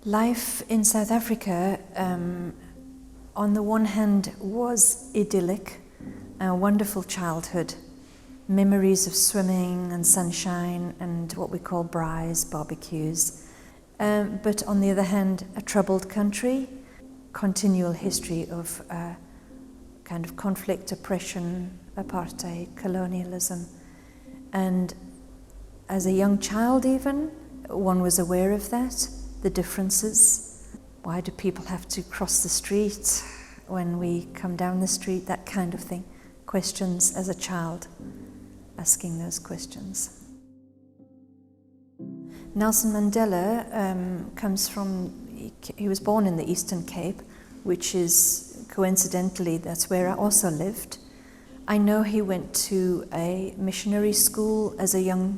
Life in South Africa, on the one hand, was idyllic, a wonderful childhood, memories of swimming and sunshine and what we call braais, barbecues. But on the other hand, a troubled country, continual history of kind of conflict, oppression, apartheid, colonialism. And as a young child even, one was aware of that, the differences. Why do people have to cross the street when we come down the street? That kind of thing. Questions as a child, asking those questions. Nelson Mandela comes from, he was born in the Eastern Cape, which is coincidentally, that's where I also lived. I know he went to a missionary school as a young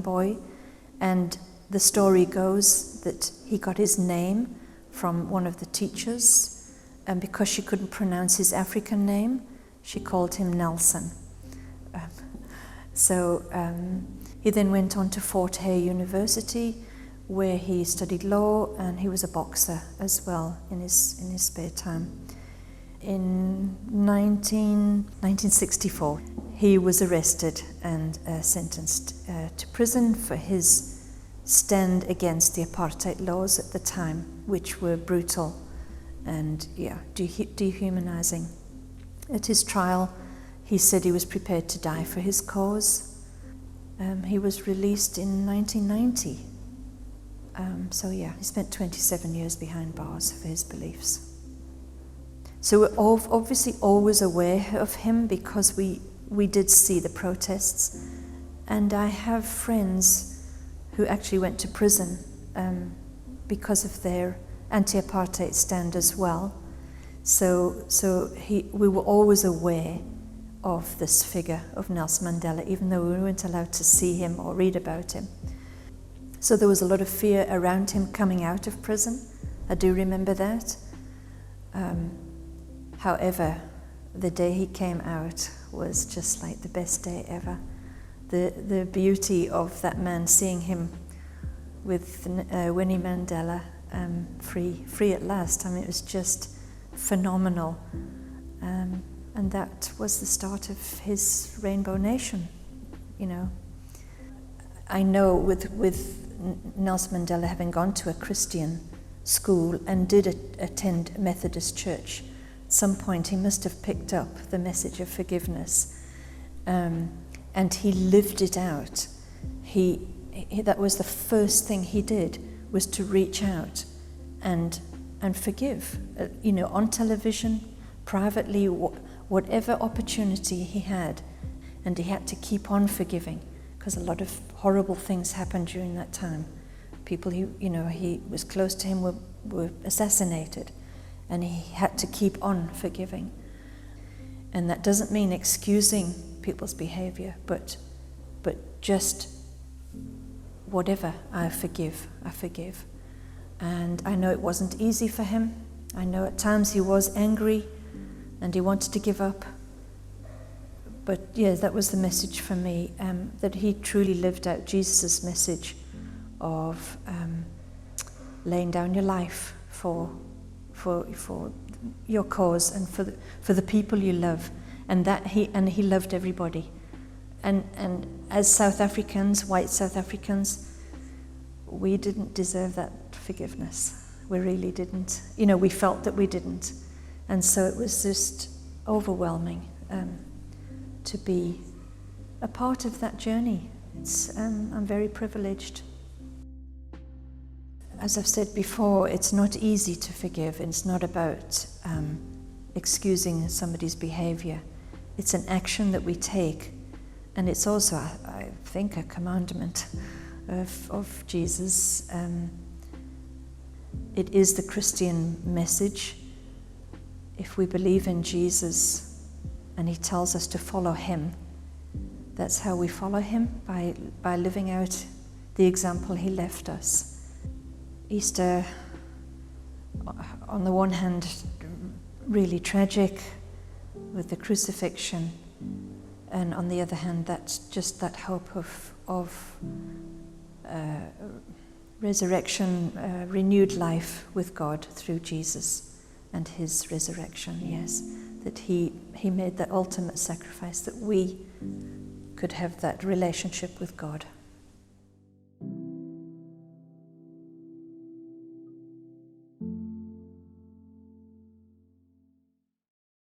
boy, and the story goes that he got his name from one of the teachers, and because she couldn't pronounce his African name, she called him Nelson. He then went on to Fort Hare University, where he studied law, and he was a boxer as well in his spare time. In 1964, he was arrested and sentenced to prison for his stand against the apartheid laws at the time, which were brutal and dehumanizing. At his trial, he said he was prepared to die for his cause. He was released in 1990. He spent 27 years behind bars for his beliefs. So we're obviously always aware of him because we did see the protests. And I have friends who actually went to prison because of their anti-apartheid stand as well. So we were always aware of this figure of Nelson Mandela, even though we weren't allowed to see him or read about him. So there was a lot of fear around him coming out of prison. I do remember that. However, the day he came out was just like the best day ever. The beauty of that man, seeing him with Winnie Mandela free at last. I mean, it was just phenomenal. And that was the start of his Rainbow Nation, you know. I know with Nelson Mandela having gone to a Christian school and did attend Methodist church, at some point he must have picked up the message of forgiveness, and he lived it out. He that was the first thing he did, was to reach out and forgive, on television, privately, whatever opportunity he had, and he had to keep on forgiving because a lot of horrible things happened during that time. People he was close to him were assassinated, and he had to keep on forgiving. And that doesn't mean excusing people's behavior, but just whatever, I forgive. And I know it wasn't easy for him. I know at times he was angry and he wanted to give up. But yeah, that was the message for me, that he truly lived out Jesus' message of laying down your life for your cause and for the people you love, and he loved everybody. And as South Africans, white South Africans, we didn't deserve that forgiveness. We really didn't. We felt that we didn't. And so it was just overwhelming to be a part of that journey. I'm very privileged. As I've said before, it's not easy to forgive. It's not about excusing somebody's behavior. It's an action that we take. And it's also, I think, a commandment of Jesus. It is the Christian message. If we believe in Jesus and he tells us to follow him, that's how we follow him, by living out the example he left us. Easter, on the one hand, really tragic with the crucifixion, and on the other hand, that's just that hope of resurrection, renewed life with God through Jesus and his resurrection, yes. That he made the ultimate sacrifice that we could have that relationship with God.